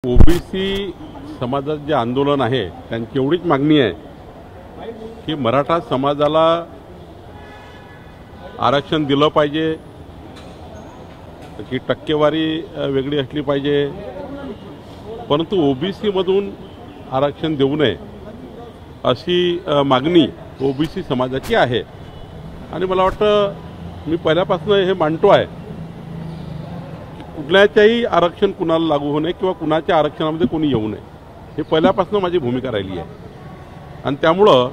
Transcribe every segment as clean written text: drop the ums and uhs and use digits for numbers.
OBC समाजाचं जे आंदोलन आहे त्यांची एवढीच मागणी आहे की मराठा समाजाला आरक्षण दिलं पाहिजे, की टक्केवारी वेगळी असली पाहिजे, परंतु ओबीसी मधून आरक्षण देऊ नये अशी मागणी ओबीसी समाजाची आहे। आणि मला वाटतं मी पहिल्यापासून हे मांडतो आहे कुठल्याच्याही आरक्षण कुणाला लागू होऊ नये किंवा कुणाच्या आरक्षणामध्ये कोणी येऊ नये, हे पहिल्यापासून माझी भूमिका राहिली आहे। आणि त्यामुळं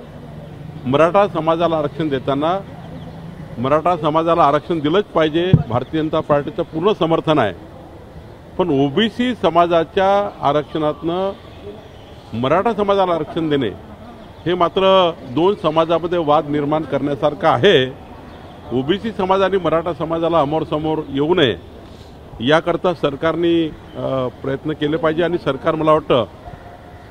मराठा समाजाला आरक्षण देताना मराठा समाजाला आरक्षण दिलंच पाहिजे, भारतीय जनता पार्टीचं पूर्ण समर्थन आहे। पण ओबीसी समाजाच्या आरक्षणातनं मराठा समाजाला आरक्षण देणे हे मात्र दोन समाजामध्ये वाद निर्माण करण्यासारखं आहे। ओबीसी समाज आणि मराठा समाजाला समोर येऊ नये याकरता सरकारने प्रयत्न केले पाहिजे आणि सरकार मला वाटतं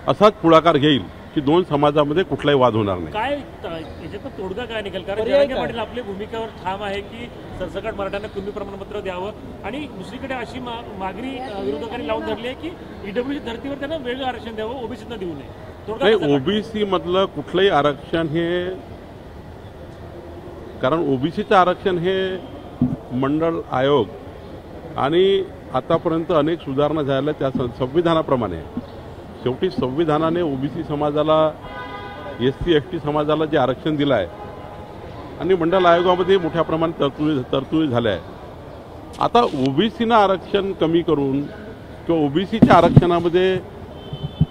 असाच पुढाकार घेईल की दोन समाजामध्ये कुठलाही वाद होणार नाही। काय याच्यात तोडगा काय निघेल? कारण जरांगे पाटील आपल्या भूमिकेवर ठाम आहे की सरसकट मराठ्यांना कुणबी प्रमाणपत्र द्यावं आणि दुसरीकडे अशी मागणी विरोधकांनी लावून धरली आहे की ईडब्ल्यूसी धर्तीवर त्यांना वेगळं आरक्षण द्यावं, ओबीसीना देऊ नये। नाही, ओबीसी मधलं कुठलंही आरक्षण हे, कारण ओबीसीचं आरक्षण हे मंडळ आयोग आणि आतापर्यंत अनेक सुधारणा झाल्या त्या संविधानाप्रमाणे, शेवटी संविधानाने ओबीसी समाजाला एससी एसटी समाजाला जे आरक्षण दिलं आहे आणि मंडळ आयोगामध्ये मोठ्या प्रमाणात तरतुदी झाल्या आहे। आता ओबीसीना आरक्षण कमी करून किंवा ओबीसीच्या आरक्षणामध्ये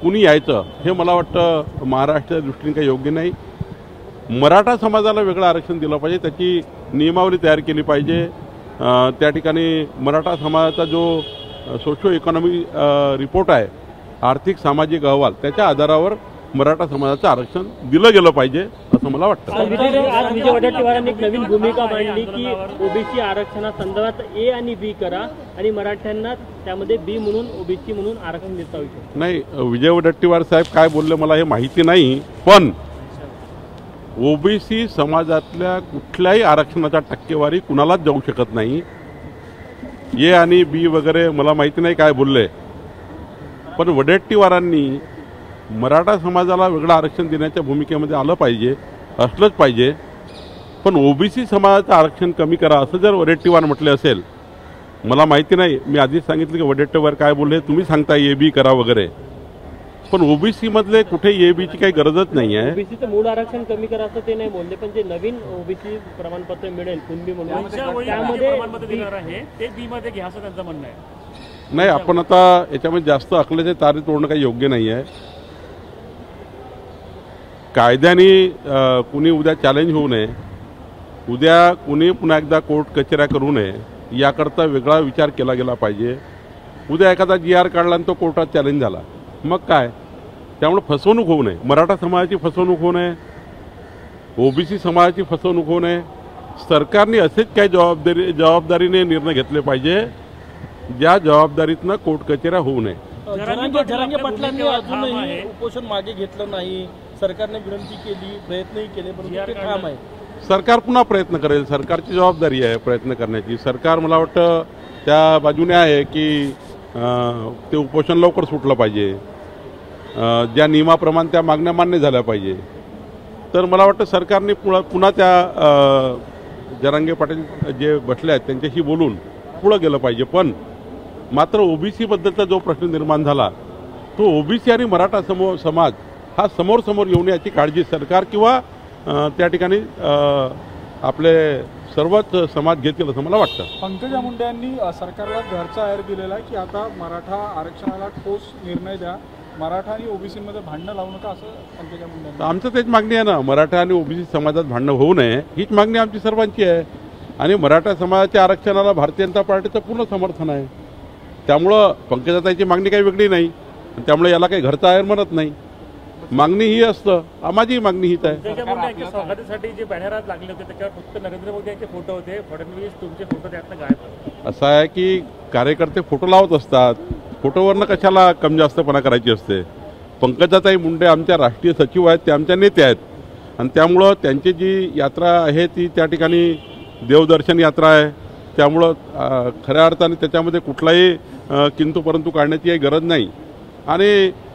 कुणी यायचं हे मला वाटतं महाराष्ट्राच्या दृष्टीने काही योग्य नाही। मराठा समाजाला वेगळं आरक्षण दिलं पाहिजे, त्याची नियमावली तयार केली पाहिजे। त्या ठिकाणी मराठा समाजाचा जो सोशो इकॉनॉमी रिपोर्ट आहे, आर्थिक सामाजिक अहवाल, त्याच्या आधारावर मराठा समाजाचं आरक्षण दिलं गेलं पाहिजे असं मला वाटतं। आज विजय वडेट्टीवारांनी एक नवीन भूमिका मांडली की ओबीसी आरक्षणासंदर्भात ए आणि बी करा आणि मराठ्यांना त्यामध्ये बी म्हणून ओबीसी म्हणून आरक्षण देता येईल। नाही, विजय वडेट्टीवार साहेब काय बोलले मला हे माहिती नाही, पण ओबीसी समाजातल्या कुठल्याही आरक्षणाचा टक्केवारी कुणालाच जाऊ शकत नाही। ए आणि बी वगैरे मला माहिती नाही काय बोलले, पण वडेट्टीवारांनी मराठा समाजाला वेगळं आरक्षण देण्याच्या भूमिकेमध्ये आलं पाहिजे, असलंच पाहिजे। पण ओबीसी समाजाचं आरक्षण कमी करा असं जर वडेट्टीवार म्हटले असेल, मला माहिती नाही, मी आधीच सांगितलं की वडेट्टीवार काय बोलले तुम्ही सांगता ए बी करा वगैरे, पण ओबीसी मधले कुठे ए बीची काही गरजच नाही आहे। ओबीसीचं मूळ आरक्षण कमी करा असं ते नाही बोलले, पण जे नवीन ओबीसी प्रमाणपत्र मिळेल कुणबी म्हणून त्यामध्ये प्रमाणपत्र देणार आहे ते बी मध्ये घ्या असं त्यांचं म्हणणं आहे। नाही, आपण आता याच्यामध्ये जास्त अकलेचे तारे तोडणं काही योग्य नाही आहे। कायद्याने कुणी उद्या चॅलेंज होऊ नये, उद्या कुणी पुन्हा एकदा कोर्ट कचेऱ्या करू नये याकरता वेगळा विचार केला गेला पाहिजे। उद्या एखादा GR काढला आणि तो कोर्टात चॅलेंज झाला मग काय, त्यामुळे फसवणूक होऊ नये, मराठा समाजाची फसवणूक होऊ नये, ओबीसी समाजाची फसवणूक होऊ नये। सरकारने असेच काही जबाबदारीने निर्णय घेतले पाहिजे ज्या जबाबदारीतनं कोर्ट कचेऱ्या होऊ नये। जरांगे पाटलांनी अजूनही उपोषण मागे घेतलं नाही, सरकारने विनंती केली, प्रयत्नही केले, परंतु ते ठाम आहे। सरकार पुन्हा प्रयत्न करेल, सरकारची जबाबदारी आहे प्रयत्न करण्याची। सरकार मला वाटतं त्या बाजूने आहे की ते उपोषण लवकर सुटलं पाहिजे, ज्या नियमाप्रमाणे त्या मागण्या मान्य झाल्या पाहिजे। तर मला वाटतं सरकारने पुन्हा त्या जरांगे पाटील जे बसले आहेत त्यांच्याशी बोलून पुढं गेलं पाहिजे। पण मात्र ओबीसी बद्दलचा जो प्रश्न निर्माण झाला तो ओबीसी आणि मराठा समाज हा समोर येऊन याची काळजी सरकार किंवा त्या ठिकाणी आपले सर्वच समाज घेतील असं मला वाटतं। पंकजा मुंडे यांनी सरकारला घरचा आहेर दिलेला आहे की आता मराठा आरक्षणाला ठोस निर्णय द्या, मराठा आणि ओबीसीमध्ये भांडणं लावू नका असं पंकजा मुंडे। आमचं तेच मागणी आहे ना, मराठा आणि ओबीसी समाजात भांडणं होऊ नये हीच मागणी आमची सर्वांची आहे। आणि मराठा समाजाच्या आरक्षणाला भारतीय जनता पार्टीचं पूर्ण समर्थन आहे, त्यामुळं पंकजाताईची मागणी काही वेगळी नाही, त्यामुळे याला काही घरचा आहेर म्हणत नाही। मागणी ही असतं, माझी मागणी हीच आहे। स्वागतासाठी जे बॅनर लागले होते त्याच्यावर फक्त नरेंद्र मोदी यांचे फोटो होते, फडणवीस तुमचे फोटो त्यातनं गायब। असं आहे की कार्यकर्ते फोटो लावत असतात, फोटोवरनं कशाला कमी जास्तपणा करायची असते। पंकजाताई मुंडे आमच्या राष्ट्रीय सचिव आहेत, ते आमच्या नेते आहेत आणि त्यामुळं त्यांची जी यात्रा आहे ती त्या ठिकाणी देवदर्शन यात्रा आहे, त्यामुळं खऱ्या अर्थाने त्याच्यामध्ये कुठलाही किंतु परंतु काढण्याची काही गरज नाही। आणि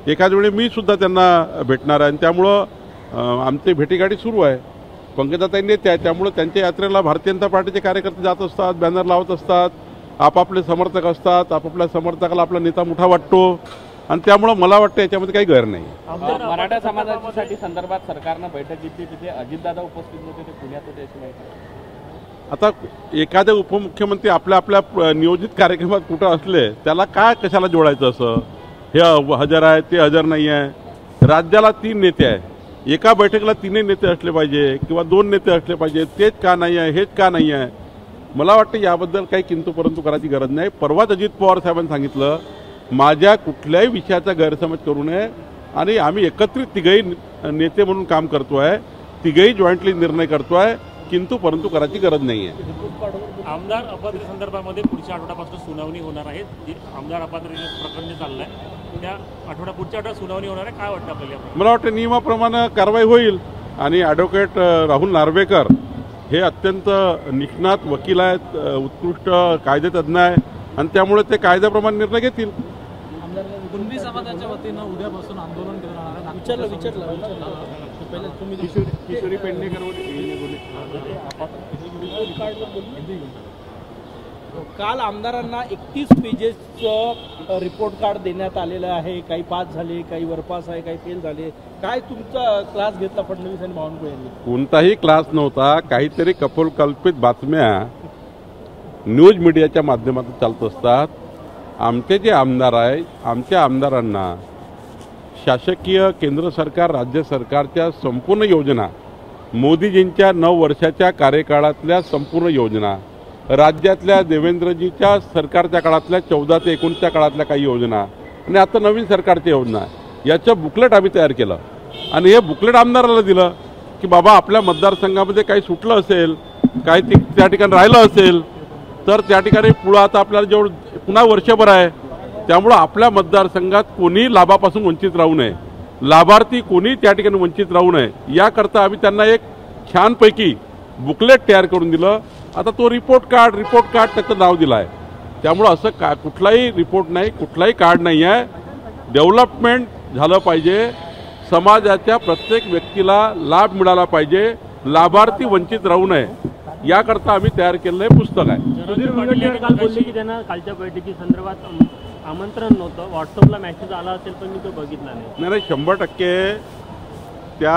एखाद्या वेळी मी सुद्धा त्यांना भेटणार आहे आणि त्यामुळं आमची भेटीगाठी सुरू आहे. पंकजाताई नेते आहेत, त्यामुळं त्यांच्या यात्रेला भारतीय जनता पार्टीचे कार्यकर्ते जात असतात, बॅनर लावत असतात, आपापले समर्थक असतात, आपापल्या समर्थकाला आपला नेता मोठा वाटतो आणि त्यामुळं मला वाटतं याच्यामध्ये काही गैर नाही. मराठा समाजासाठी संदर्भात सरकारनं बैठक घेतली, तिथे अजितदादा उपस्थित होते, ते पुण्यात होते अशी माहिती. आता एखादे उपमुख्यमंत्री आपल्या आपल्या नियोजित कार्यक्रमात कुठं असले त्याला काय कशाला जोडायचं असं, हे हजर आहे ते हजर नाही आहे. राज्याला 3 नेते आहे, एका बैठकीला 3 नेते असले पाहिजे किंवा 2 नेते असले पाहिजे, तेच का नाही आहे, हेच का नाही आहे. मला वाटतं याबद्दल काही किंतु परंतु करायची गरज नाही. परवाच अजित पवार साहेबांनी सांगितलं माझ्या कुठल्याही विषयाचा गैरसमज करू नये आणि आम्ही एकत्रित तिघही नेते म्हणून काम करतोय, तिघही जॉईंटली निर्णय करतोय, किंतु परंतु करायची गरज नाही आहे. आमदार अपात्र संदर्भामध्ये पुढच्या आठवड्यापासून सुनावणी होणार आहे. जे आमदार अपात्र प्रकरण जे चाललंय त्या पुढच्या आठवड्यात सुनावणी होणार आहे. काय वाटतं आपल्याला? मला वाटतं नियमाप्रमाणे कारवाई होईल आणि ॲडव्होकेट राहुल नार्वेकर हे अत्यंत निष्णात वकील आहेत, उत्कृष्ट कायदेतज्ञ आहे आणि त्यामुळे ते कायद्याप्रमाणे निर्णय घेतील. कुणबी समाजाच्या वतीनं उद्यापासून आंदोलन करणार आहे. किशोरी पेडणेकर काल आमदारांना 31 पेजेसचं रिपोर्ट कार्ड देण्यात आलेलं आहे. काही पास झाले, काही वरपास आहे, काही फेल झाले. काय तुमचा क्लास घेतला फडणवीस आणि बावनकुळे यांनी? कोणताही क्लास नव्हता. काहीतरी कपोलकल्पित बातम्या न्यूज मीडियाच्या माध्यमातून चालत असतात. आमचे जे आमदार आहे, आमच्या आमदारांना शासकीय केंद्र सरकार राज्य सरकारच्या संपूर्ण योजना, मोदीजींच्या 9 वर्षाच्या कार्यकाळातल्या संपूर्ण योजना, राज्यातल्या देवेंद्रजीच्या सरकारच्या काळातल्या 14 ते 19च्या काळातल्या काही योजना आणि आता नवीन सरकारच्या योजना, याचं बुकलेट आम्ही तयार केलं आणि हे बुकलेट आमदाराला दिलं की बाबा आपल्या मतदारसंघामध्ये काही सुटलं असेल, काही त्या ठिकाणी राहिलं असेल तर त्या ठिकाणी पुढं आता आपल्याला जेवढं पुन्हा वर्षभर आहे, त्यामुळं आपल्या मतदारसंघात कोणी लाभापासून वंचित राहू नये, लाभार्थी कोणी त्या ठिकाणी वंचित राहू नये, याकरता आम्ही त्यांना एक छानपैकी बुकलेट तयार करून दिलं. आता तो रिपोर्ट कार्ड त्याचं नाव दिलं आहे. त्यामुळं असं कुठलाही रिपोर्ट नाही, कुठलाही कार्ड नाही आहे. डेव्हलपमेंट झालं पाहिजे, समाजाच्या प्रत्येक व्यक्तीला लाभ मिळाला पाहिजे, लाभार्थी वंचित राहू नये, याकरता आम्ही तयार केलेलं हे पुस्तक आहे. सुधीर मुनगंटीवार काल बोलले की त्यांना कालच्या बैठकी संदर्भात आमंत्रण नव्हतं, व्हॉट्सअपला मेसेज आला असेल पण मी तो बघितला नाही. नाही 100% त्या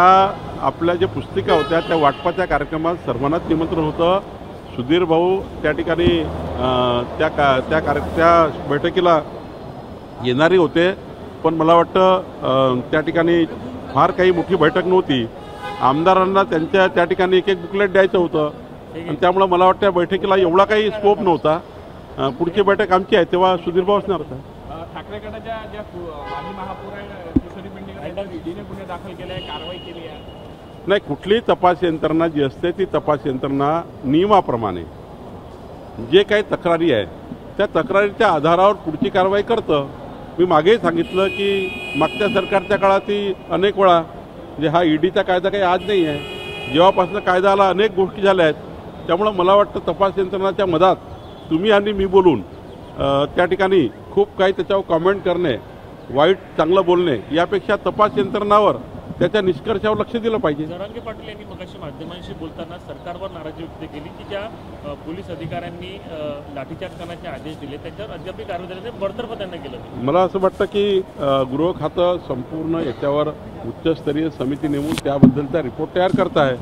आपल्या ज्या पुस्तिका होत्या त्या वाटपाच्या कार्यक्रमात सर्वांनाच निमंत्रण होतं. सुधीर भाऊ त्या ठिकाणी त्या बैठकीला येणारे होते, पण मला वाटतं त्या ठिकाणी फार काही मोठी बैठक नव्हती. आमदारांना त्या ठिकाणी एक बुकलेट द्यायचं होतं आणि त्यामुळे मला वाटतं या बैठकीला एवढा काही स्कोप नव्हता. पुढची बैठक आमची आहे तेव्हा सुधीर भाऊ असणार होता. ठाकरे गटाच्या ज्या माजी महापौर आहे किशोरी पेडणेकर ईडीने गुन्हे दाखल केले आहे, कारवाई केली आहे. नाही, कुठलीही तपास यंत्रणा जी असते ती तपास यंत्रणा नियमाप्रमाणे जे काही तक्रारी आहे त्या तक्रारीच्या आधारावर पुढची कारवाई करतं. मी मागेही सांगितलं की मागच्या सरकारच्या काळातही अनेक वेळा म्हणजे हा ईडीचा कायदा काही आज नाही आहे, जेव्हापासून कायदा आला अनेक गोष्टी झाल्या आहेत. त्यामुळं मला वाटतं तपास यंत्रणाच्या मधात तुम्ही आणि मी बोलून त्या ठिकाणी खूप काही त्याच्यावर कॉमेंट करणे, वाईट चांगलं बोलणे यापेक्षा तपास यंत्रणावर त्याच्या निष्कर्षावर लक्ष दिलं पाहिजे. जरांगे पाटील यांनी मगाशी माध्यमांशी बोलताना सरकारवर नाराजी व्यक्त केली की ज्या पोलीस अधिकाऱ्यांनी लाठीचार्ज करण्याचे आदेश दिले त्याच्यावर अद्यापही कारवाई झाली नाही, बडतर्फ त्यांना केलं. मला असं वाटतं की गृह खातं संपूर्ण याच्यावर उच्चस्तरीय समिती नेमून त्याबद्दलचा रिपोर्ट तयार करत आहे.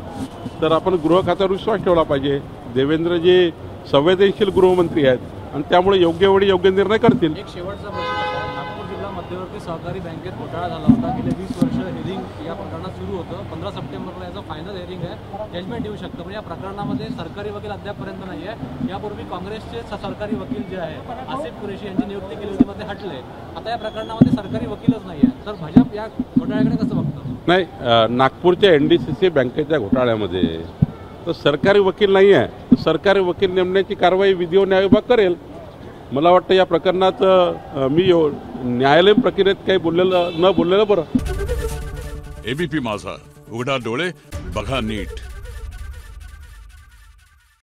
तर आपण गृह खात्यावर विश्वास ठेवला पाहिजे. देवेंद्रजी संवेदनशील गृहमंत्री आहेत आणि त्यामुळे योग्य वेळी योग्य निर्णय करतील. एक शेवटचा प्रश्न, नागपूर जिल्हा मध्यवर्ती सहकारी बँकेत घोटाळा झाला होता. गेले 20 वर्ष हिअरिंग या प्रकरणात सुरू होतं. 15 सप्टेंबरला याचं फायनल हिअरिंग आहे, जजमेंट येऊ शकतं. पण या प्रकरणामध्ये सरकारी वकील अद्यापपर्यंत नाही आहे. यापूर्वी काँग्रेसचे सरकारी वकील जे आहे आसिफ कुरेशी यांची नियुक्ती केली होती, मध्ये हटले. आता या प्रकरणामध्ये सरकारी वकीलच नाही आहे, तर भाजप या घोटाळ्याकडे कसं बघतं? नाही, नागपूरच्या NDCC बँकेच्या घोटाळ्यामध्ये तर सरकारी वकील नाही आहे, तर सरकारी वकील नेमण्याची कारवाई विधी न्याय विभाग करेल. मला वाटतं या प्रकरणात मी न्यायालयीन प्रक्रियेत काही न बोललेलं बरं. ABP माझा, उघडा डोळे बघा नीट.